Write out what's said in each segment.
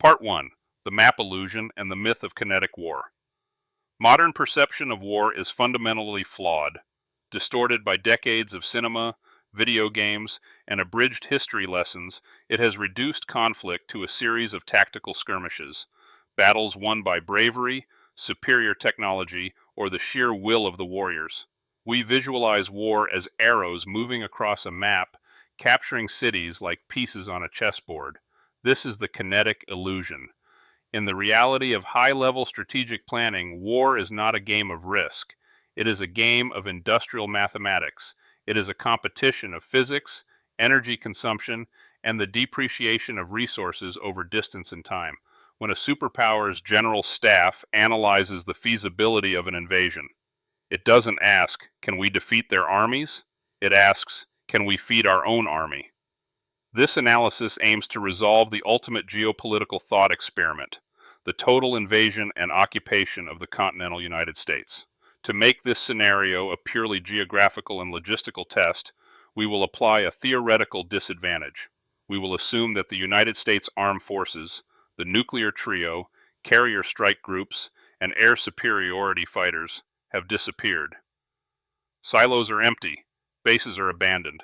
Part 1. The Map Illusion and the Myth of Kinetic War. Modern perception of war is fundamentally flawed. Distorted by decades of cinema, video games, and abridged history lessons, it has reduced conflict to a series of tactical skirmishes, battles won by bravery, superior technology, or the sheer will of the warriors. We visualize war as arrows moving across a map, capturing cities like pieces on a chessboard. This is the kinetic illusion. In the reality of high-level strategic planning, war is not a game of risk. It is a game of industrial mathematics. It is a competition of physics, energy consumption, and the depreciation of resources over distance and time. When a superpower's general staff analyzes the feasibility of an invasion, it doesn't ask, can we defeat their armies? It asks, can we feed our own army? This analysis aims to resolve the ultimate geopolitical thought experiment, the total invasion and occupation of the continental United States. To make this scenario a purely geographical and logistical test, we will apply a theoretical disadvantage. We will assume that the United States Armed Forces, the nuclear trio, carrier strike groups, and air superiority fighters have disappeared. Silos are empty, bases are abandoned.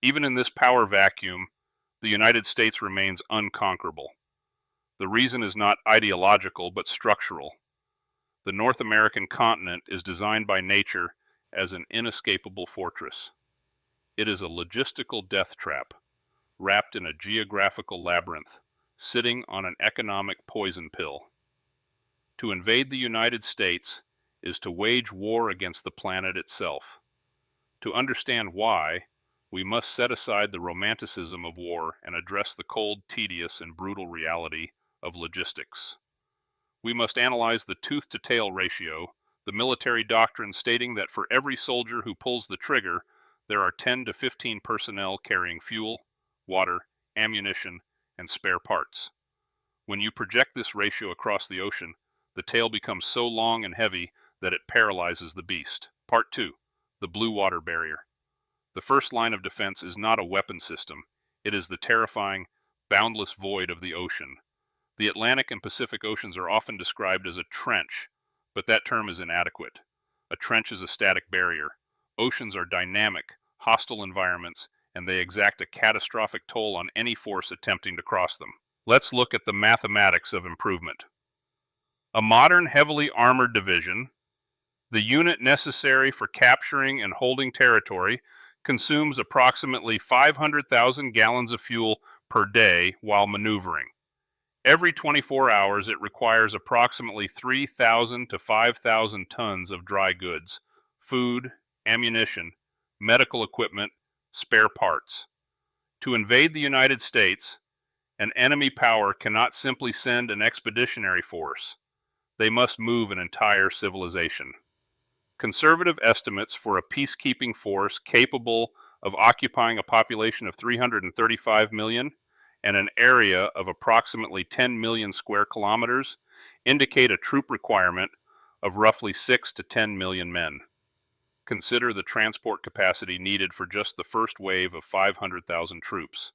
Even in this power vacuum, the United States remains unconquerable. The reason is not ideological but structural. The North American continent is designed by nature as an inescapable fortress. It is a logistical death trap, wrapped in a geographical labyrinth, sitting on an economic poison pill. To invade the United States is to wage war against the planet itself. To understand why, we must set aside the romanticism of war and address the cold, tedious, and brutal reality of logistics. We must analyze the tooth-to-tail ratio, the military doctrine stating that for every soldier who pulls the trigger, there are 10 to 15 personnel carrying fuel, water, ammunition, and spare parts. When you project this ratio across the ocean, the tail becomes so long and heavy that it paralyzes the beast. Part 2. The blue water barrier. The first line of defense is not a weapon system. It is the terrifying, boundless void of the ocean. The Atlantic and Pacific Oceans are often described as a trench, but that term is inadequate. A trench is a static barrier. Oceans are dynamic, hostile environments, and they exact a catastrophic toll on any force attempting to cross them. Let's look at the mathematics of improvement. A modern heavily armored division, the unit necessary for capturing and holding territory, consumes approximately 500,000 gallons of fuel per day while maneuvering. Every 24 hours, it requires approximately 3,000 to 5,000 tons of dry goods, food, ammunition, medical equipment, spare parts. To invade the United States, an enemy power cannot simply send an expeditionary force. They must move an entire civilization. Conservative estimates for a peacekeeping force capable of occupying a population of 335 million and an area of approximately 10 million square kilometers indicate a troop requirement of roughly 6 to 10 million men. Consider the transport capacity needed for just the first wave of 500,000 troops.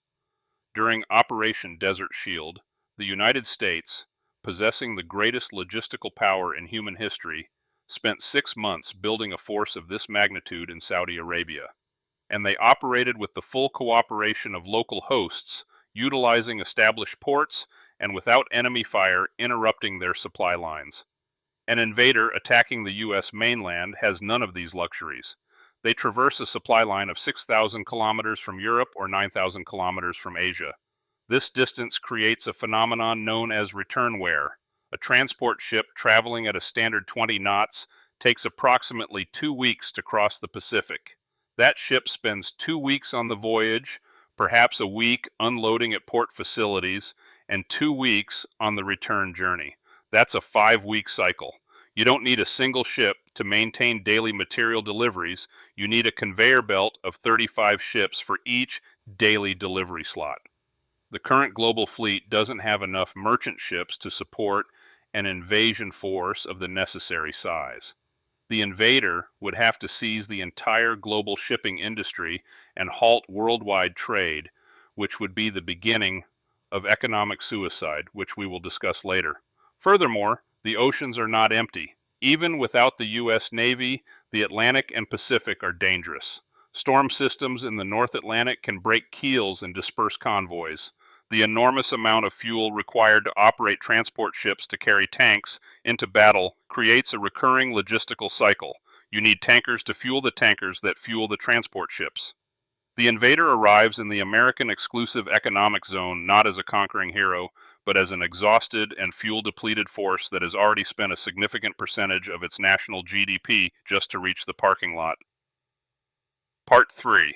During Operation Desert Shield, the United States, possessing the greatest logistical power in human history, spent 6 months building a force of this magnitude in Saudi Arabia, and they operated with the full cooperation of local hosts, utilizing established ports and without enemy fire interrupting their supply lines. An invader attacking the U.S. mainland has none of these luxuries. They traverse a supply line of 6,000 kilometers from Europe or 9,000 kilometers from Asia. This distance creates a phenomenon known as return wear. A transport ship traveling at a standard 20 knots takes approximately 2 weeks to cross the Pacific. That ship spends 2 weeks on the voyage, perhaps a week unloading at port facilities, and 2 weeks on the return journey. That's a 5-week cycle. You don't need a single ship to maintain daily material deliveries. You need a conveyor belt of 35 ships for each daily delivery slot. The current global fleet doesn't have enough merchant ships to support an invasion force of the necessary size. The invader would have to seize the entire global shipping industry and halt worldwide trade, which would be the beginning of economic suicide, which we will discuss later. Furthermore, the oceans are not empty. Even without the U.S. Navy, the Atlantic and Pacific are dangerous. Storm systems in the North Atlantic can break keels and disperse convoys. The enormous amount of fuel required to operate transport ships to carry tanks into battle creates a recurring logistical cycle. You need tankers to fuel the tankers that fuel the transport ships. The invader arrives in the American exclusive economic zone not as a conquering hero, but as an exhausted and fuel-depleted force that has already spent a significant percentage of its national GDP just to reach the parking lot. Part 3.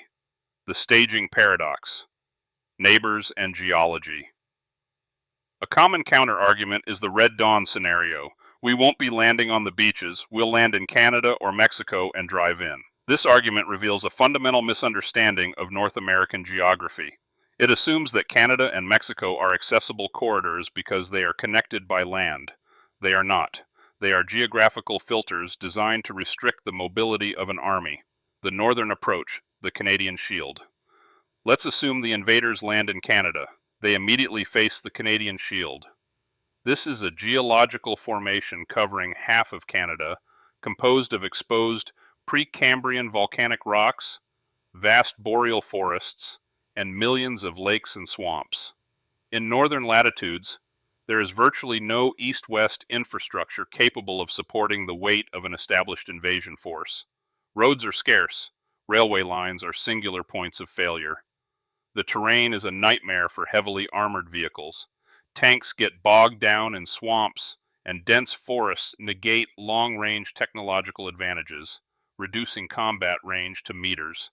The Staging Paradox. Neighbors and Geology. A common counter-argument is the Red Dawn scenario. We won't be landing on the beaches, we'll land in Canada or Mexico and drive in. This argument reveals a fundamental misunderstanding of North American geography. It assumes that Canada and Mexico are accessible corridors because they are connected by land. They are not. They are geographical filters designed to restrict the mobility of an army. The northern approach, the Canadian Shield. Let's assume the invaders land in Canada. They immediately face the Canadian Shield. This is a geological formation covering half of Canada, composed of exposed Precambrian volcanic rocks, vast boreal forests, and millions of lakes and swamps. In northern latitudes, there is virtually no east-west infrastructure capable of supporting the weight of an established invasion force. Roads are scarce. Railway lines are singular points of failure. The terrain is a nightmare for heavily armored vehicles. Tanks get bogged down in swamps, and dense forests negate long-range technological advantages, reducing combat range to meters.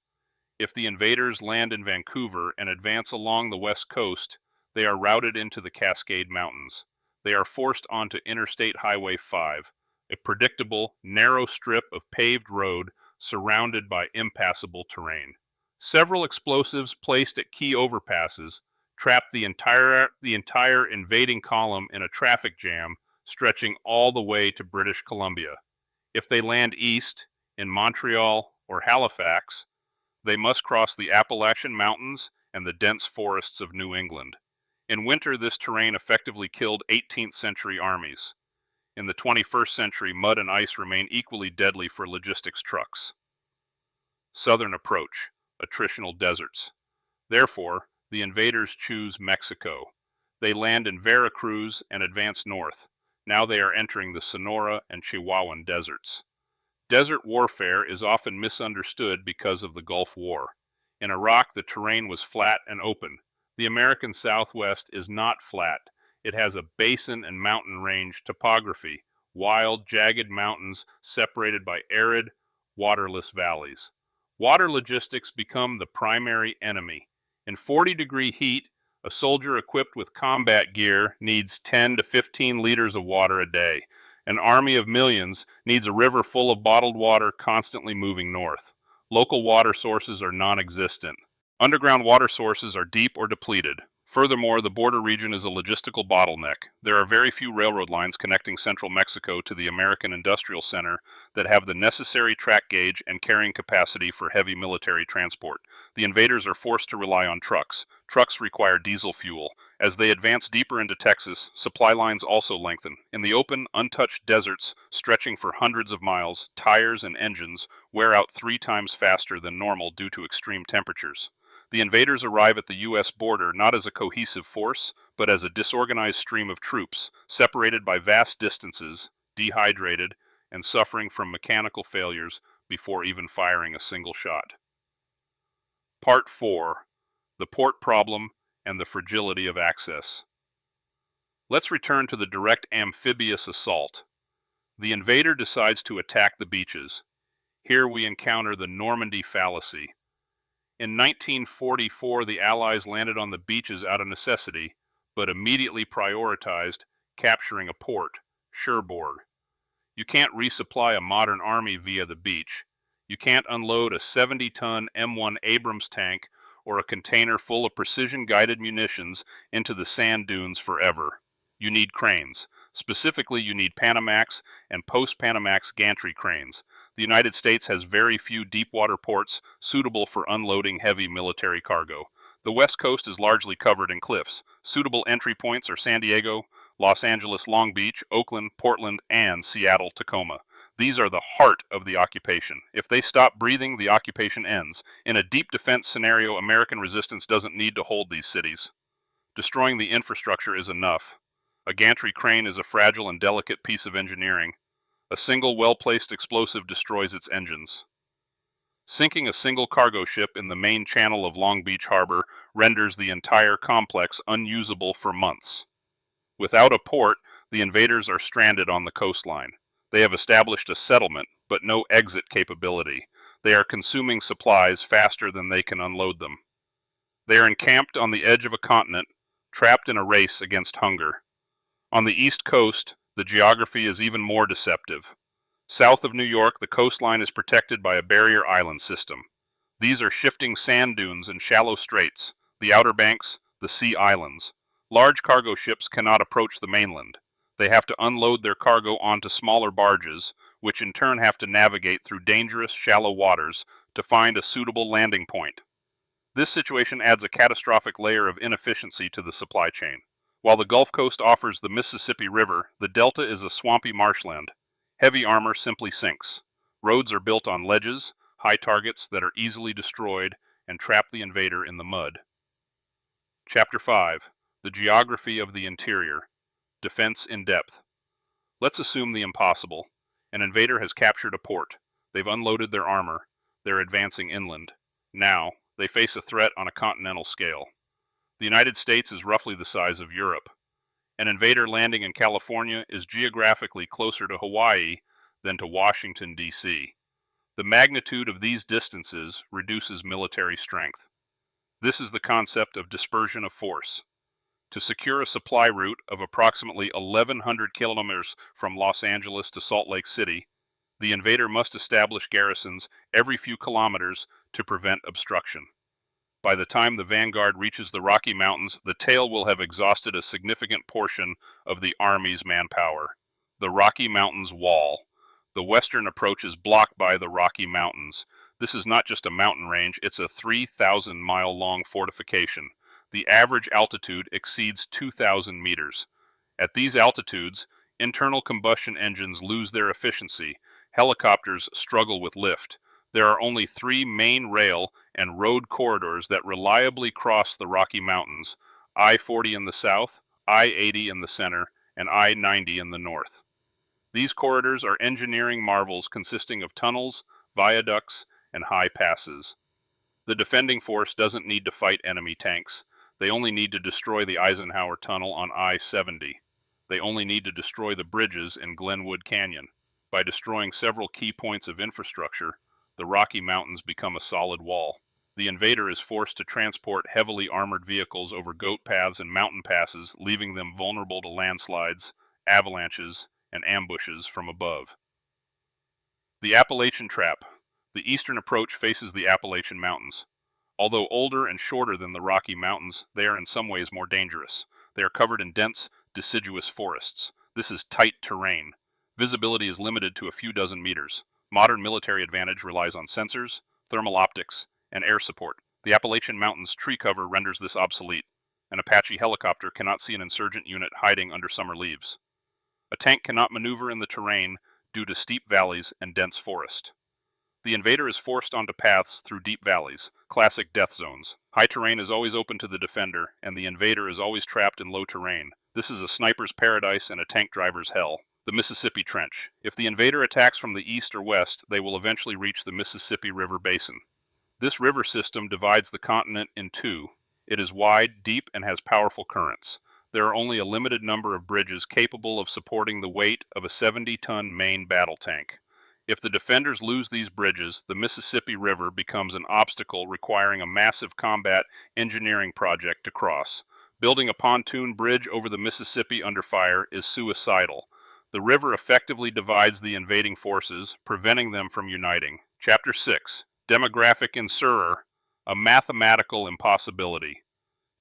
If the invaders land in Vancouver and advance along the west coast, they are routed into the Cascade Mountains. They are forced onto Interstate Highway 5, a predictable, narrow strip of paved road surrounded by impassable terrain. Several explosives placed at key overpasses trap the entire invading column in a traffic jam stretching all the way to British Columbia. If they land east, in Montreal or Halifax, they must cross the Appalachian Mountains and the dense forests of New England. In winter, this terrain effectively killed 18th century armies. In the 21st century, mud and ice remain equally deadly for logistics trucks. Southern approach, attritional deserts. Therefore, the invaders choose Mexico. They land in Veracruz and advance north. Now they are entering the Sonora and Chihuahuan deserts. Desert warfare is often misunderstood because of the Gulf War. In Iraq, the terrain was flat and open. The American Southwest is not flat. It has a basin and mountain range topography, wild, jagged mountains separated by arid, waterless valleys. Water logistics become the primary enemy. In 40-degree heat, a soldier equipped with combat gear needs 10 to 15 liters of water a day. An army of millions needs a river full of bottled water constantly moving north. Local water sources are non-existent. Underground water sources are deep or depleted. Furthermore, the border region is a logistical bottleneck. There are very few railroad lines connecting central Mexico to the American Industrial Center that have the necessary track gauge and carrying capacity for heavy military transport. The invaders are forced to rely on trucks. Trucks require diesel fuel. As they advance deeper into Texas, supply lines also lengthen. In the open, untouched deserts stretching for hundreds of miles, tires and engines wear out 3 times faster than normal due to extreme temperatures. The invaders arrive at the U.S. border not as a cohesive force, but as a disorganized stream of troops, separated by vast distances, dehydrated, and suffering from mechanical failures before even firing a single shot. Part 4. The Port Problem and the Fragility of Access. Let's return to the direct amphibious assault. The invader decides to attack the beaches. Here we encounter the Normandy fallacy. In 1944, the Allies landed on the beaches out of necessity, but immediately prioritized capturing a port, Cherbourg. You can't resupply a modern army via the beach. You can't unload a 70-ton M1 Abrams tank or a container full of precision-guided munitions into the sand dunes forever. You need cranes. Specifically, you need Panamax and post-Panamax gantry cranes. The United States has very few deep-water ports suitable for unloading heavy military cargo. The west coast is largely covered in cliffs. Suitable entry points are San Diego, Los Angeles, Long Beach, Oakland, Portland, and Seattle, Tacoma. These are the heart of the occupation. If they stop breathing, the occupation ends. In a deep defense scenario, American resistance doesn't need to hold these cities. Destroying the infrastructure is enough. A gantry crane is a fragile and delicate piece of engineering. A single well-placed explosive destroys its engines. Sinking a single cargo ship in the main channel of Long Beach Harbor renders the entire complex unusable for months. Without a port, the invaders are stranded on the coastline. They have established a settlement, but no exit capability. They are consuming supplies faster than they can unload them. They are encamped on the edge of a continent, trapped in a race against hunger. On the East Coast, the geography is even more deceptive. South of New York, the coastline is protected by a barrier island system. These are shifting sand dunes and shallow straits, the Outer Banks, the Sea Islands. Large cargo ships cannot approach the mainland. They have to unload their cargo onto smaller barges, which in turn have to navigate through dangerous, shallow waters to find a suitable landing point. This situation adds a catastrophic layer of inefficiency to the supply chain. While the Gulf Coast offers the Mississippi River, the Delta is a swampy marshland. Heavy armor simply sinks. Roads are built on ledges, high targets that are easily destroyed, and trap the invader in the mud. Chapter 5. The Geography of the Interior. Defense in Depth. Let's assume the impossible. An invader has captured a port. They've unloaded their armor. They're advancing inland. Now, they face a threat on a continental scale. The United States is roughly the size of Europe. An invader landing in California is geographically closer to Hawaii than to Washington, D.C. The magnitude of these distances reduces military strength. This is the concept of dispersion of force. To secure a supply route of approximately 1,100 kilometers from Los Angeles to Salt Lake City, the invader must establish garrisons every few kilometers to prevent obstruction. By the time the vanguard reaches the Rocky Mountains, the tail will have exhausted a significant portion of the Army's manpower. The Rocky Mountains Wall. The western approach is blocked by the Rocky Mountains. This is not just a mountain range, it's a 3,000-mile-long fortification. The average altitude exceeds 2,000 meters. At these altitudes, internal combustion engines lose their efficiency. Helicopters struggle with lift. There are only 3 main rail and road corridors that reliably cross the Rocky Mountains: I-40 in the south, I-80 in the center, and I-90 in the north. These corridors are engineering marvels consisting of tunnels, viaducts, and high passes. The defending force doesn't need to fight enemy tanks. They only need to destroy the Eisenhower Tunnel on I-70. They only need to destroy the bridges in Glenwood Canyon. By destroying several key points of infrastructure, the Rocky Mountains become a solid wall. The invader is forced to transport heavily armored vehicles over goat paths and mountain passes, leaving them vulnerable to landslides, avalanches, and ambushes from above. The Appalachian Trap. The eastern approach faces the Appalachian Mountains. Although older and shorter than the Rocky Mountains, they are in some ways more dangerous. They are covered in dense, deciduous forests. This is tight terrain. Visibility is limited to a few dozen meters. Modern military advantage relies on sensors, thermal optics, and air support. The Appalachian Mountains tree cover renders this obsolete. An Apache helicopter cannot see an insurgent unit hiding under summer leaves. A tank cannot maneuver in the terrain due to steep valleys and dense forest. The invader is forced onto paths through deep valleys, classic death zones. High terrain is always open to the defender, and the invader is always trapped in low terrain. This is a sniper's paradise and a tank driver's hell. The Mississippi Trench. If the invader attacks from the east or west, they will eventually reach the Mississippi River Basin. This river system divides the continent in two. It is wide, deep, and has powerful currents. There are only a limited number of bridges capable of supporting the weight of a 70-ton main battle tank. If the defenders lose these bridges, the Mississippi River becomes an obstacle requiring a massive combat engineering project to cross. Building a pontoon bridge over the Mississippi under fire is suicidal. The river effectively divides the invading forces, preventing them from uniting. Chapter 6. Demographic Insurer, a mathematical impossibility.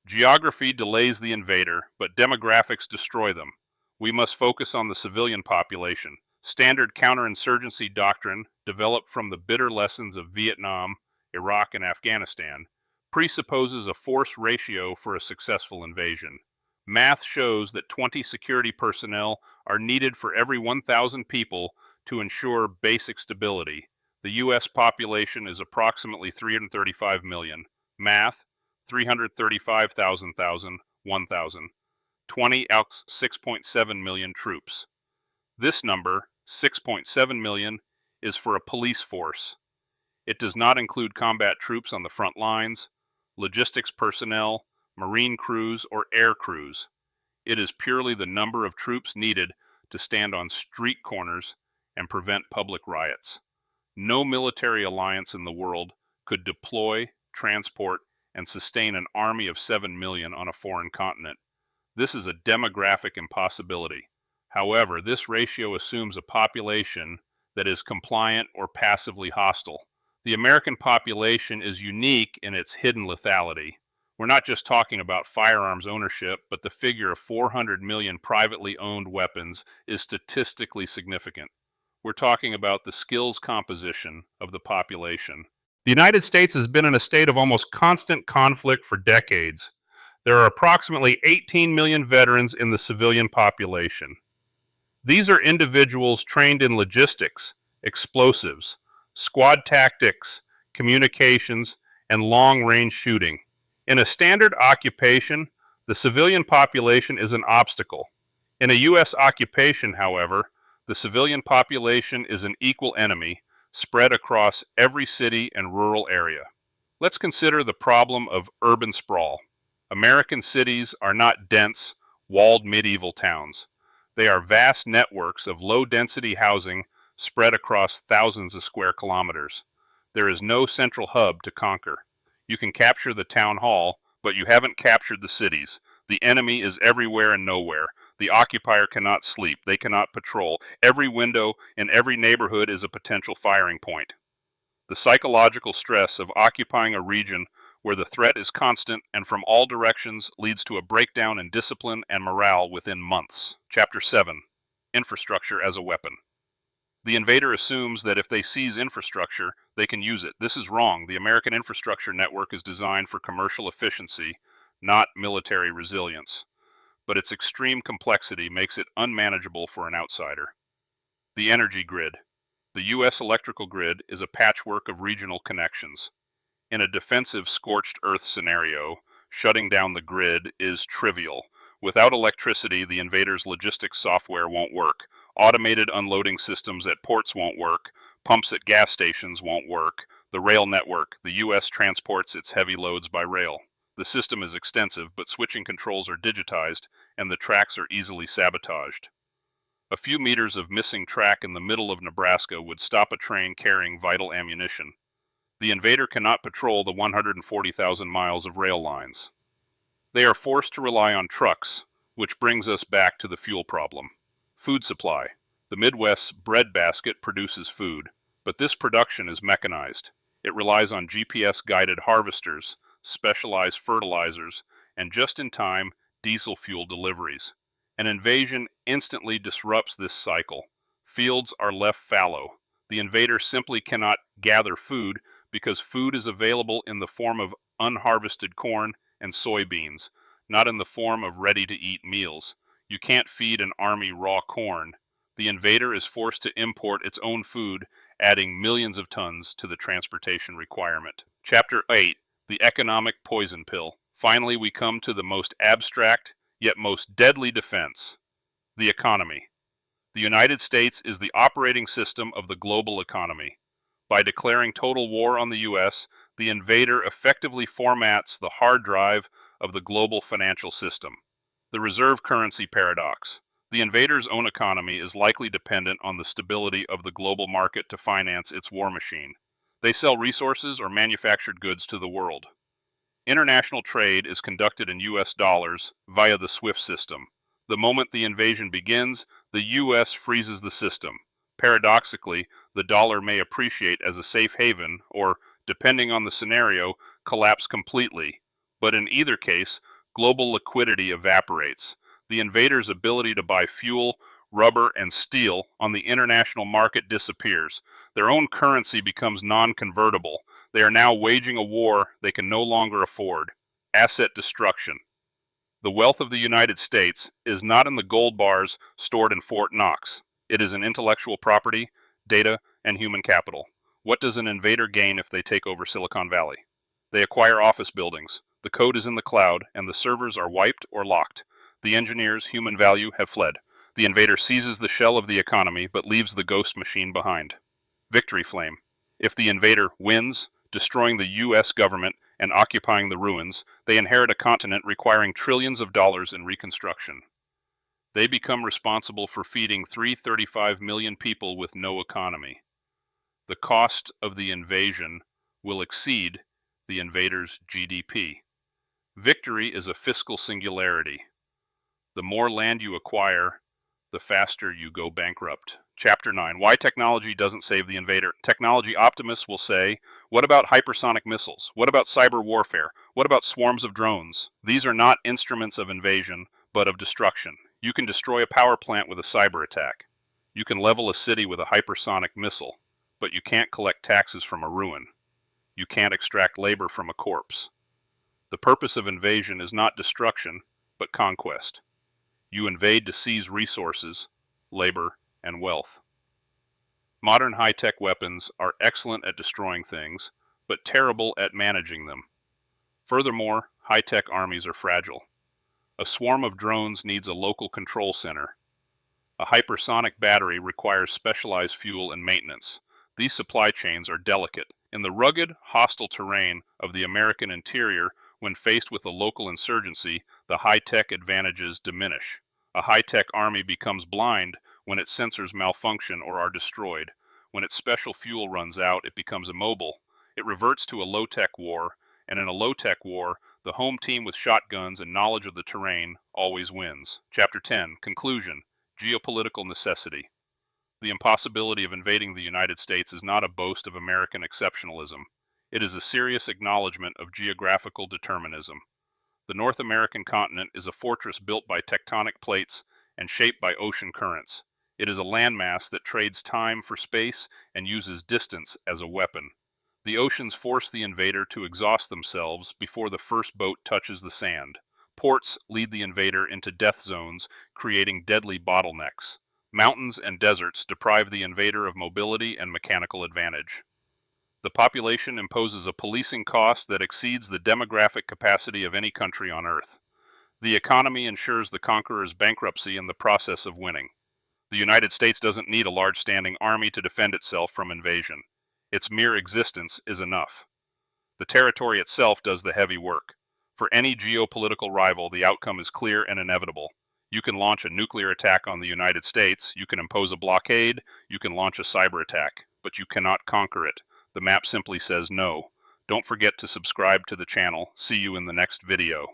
Geography delays the invader, but demographics destroy them. We must focus on the civilian population. Standard counterinsurgency doctrine, developed from the bitter lessons of Vietnam, Iraq, and Afghanistan, presupposes a force ratio for a successful invasion. Math shows that 20 security personnel are needed for every 1,000 people to ensure basic stability. The U.S. population is approximately 335 million. Math, 335,000, 1,000. 20 out 6.7 million troops. This number, 6.7 million, is for a police force. It does not include combat troops on the front lines, logistics personnel, marine crews, or air crews. It is purely the number of troops needed to stand on street corners and prevent public riots. No military alliance in the world could deploy, transport, and sustain an army of 7 million on a foreign continent. This is a demographic impossibility. However, this ratio assumes a population that is compliant or passively hostile. The American population is unique in its hidden lethality. We're not just talking about firearms ownership, but the figure of 400 million privately owned weapons is statistically significant. We're talking about the skills composition of the population. The United States has been in a state of almost constant conflict for decades. There are approximately 18 million veterans in the civilian population. These are individuals trained in logistics, explosives, squad tactics, communications, and long-range shooting. In a standard occupation, the civilian population is an obstacle. In a U.S. occupation, however, the civilian population is an equal enemy spread across every city and rural area. Let's consider the problem of urban sprawl. American cities are not dense, walled medieval towns. They are vast networks of low-density housing spread across thousands of square kilometers. There is no central hub to conquer. You can capture the town hall, but you haven't captured the cities. The enemy is everywhere and nowhere. The occupier cannot sleep. They cannot patrol. Every window in every neighborhood is a potential firing point. The psychological stress of occupying a region where the threat is constant and from all directions leads to a breakdown in discipline and morale within months. Chapter 7. Infrastructure as a weapon. The invader assumes that if they seize infrastructure, they can use it. This is wrong. The American infrastructure network is designed for commercial efficiency, not military resilience. But its extreme complexity makes it unmanageable for an outsider. The energy grid. The U.S. electrical grid is a patchwork of regional connections. In a defensive scorched earth scenario, shutting down the grid is trivial. Without electricity, the invader's logistics software won't work. Automated unloading systems at ports won't work. Pumps at gas stations won't work. The rail network. The U.S. transports its heavy loads by rail. The system is extensive, but switching controls are digitized, and the tracks are easily sabotaged. A few meters of missing track in the middle of Nebraska would stop a train carrying vital ammunition. The invader cannot patrol the 140,000 miles of rail lines. They are forced to rely on trucks, which brings us back to the fuel problem. Food supply. The Midwest's breadbasket produces food, but this production is mechanized. It relies on GPS-guided harvesters, specialized fertilizers, and just-in-time diesel fuel deliveries. An invasion instantly disrupts this cycle. Fields are left fallow. The invader simply cannot gather food because food is available in the form of unharvested corn and soybeans, not in the form of ready-to-eat meals. You can't feed an army raw corn. The invader is forced to import its own food, adding millions of tons to the transportation requirement. Chapter 8. The Economic Poison Pill. Finally, we come to the most abstract, yet most deadly defense, the economy. The United States is the operating system of the global economy. By declaring total war on the U.S., the invader effectively formats the hard drive of the global financial system. The reserve currency paradox. The invader's own economy is likely dependent on the stability of the global market to finance its war machine. They sell resources or manufactured goods to the world. International trade is conducted in U.S. dollars via the SWIFT system. The moment the invasion begins, the U.S. freezes the system. Paradoxically, the dollar may appreciate as a safe haven or, depending on the scenario, collapse completely. But in either case, global liquidity evaporates. The invader's ability to buy fuel, rubber, and steel on the international market disappears. Their own currency becomes non-convertible. They are now waging a war they can no longer afford. Asset destruction. The wealth of the United States is not in the gold bars stored in Fort Knox. It is in intellectual property, data, and human capital. What does an invader gain if they take over Silicon Valley? They acquire office buildings. The code is in the cloud, and the servers are wiped or locked. The engineers' human value have fled. The invader seizes the shell of the economy, but leaves the ghost machine behind. Victory flame. If the invader wins, destroying the U.S. government and occupying the ruins, they inherit a continent requiring trillions of dollars in reconstruction. They become responsible for feeding 335 million people with no economy. The cost of the invasion will exceed the invader's GDP. Victory is a fiscal singularity. The more land you acquire, the faster you go bankrupt. Chapter 9, Why Technology Doesn't Save the Invader. Technology optimists will say, what about hypersonic missiles? What about cyber warfare? What about swarms of drones? These are not instruments of invasion, but of destruction. You can destroy a power plant with a cyber attack. You can level a city with a hypersonic missile, but you can't collect taxes from a ruin. You can't extract labor from a corpse. The purpose of invasion is not destruction, but conquest. You invade to seize resources, labor, and wealth. Modern high-tech weapons are excellent at destroying things, but terrible at managing them. Furthermore, high-tech armies are fragile. A swarm of drones needs a local control center. A hypersonic battery requires specialized fuel and maintenance. These supply chains are delicate. In the rugged, hostile terrain of the American interior, when faced with a local insurgency, the high-tech advantages diminish. A high-tech army becomes blind when its sensors malfunction or are destroyed. When its special fuel runs out, it becomes immobile. It reverts to a low-tech war, and in a low-tech war, the home team with shotguns and knowledge of the terrain always wins. Chapter 10, Conclusion, Geopolitical Necessity. The impossibility of invading the United States is not a boast of American exceptionalism. It is a serious acknowledgement of geographical determinism. The North American continent is a fortress built by tectonic plates and shaped by ocean currents. It is a landmass that trades time for space and uses distance as a weapon. The oceans force the invader to exhaust themselves before the first boat touches the sand. Ports lead the invader into death zones, creating deadly bottlenecks. Mountains and deserts deprive the invader of mobility and mechanical advantage. The population imposes a policing cost that exceeds the demographic capacity of any country on Earth. The economy ensures the conqueror's bankruptcy in the process of winning. The United States doesn't need a large standing army to defend itself from invasion. Its mere existence is enough. The territory itself does the heavy work. For any geopolitical rival, the outcome is clear and inevitable. You can launch a nuclear attack on the United States, you can impose a blockade, you can launch a cyber attack, but you cannot conquer it. The map simply says no. Don't forget to subscribe to the channel. See you in the next video.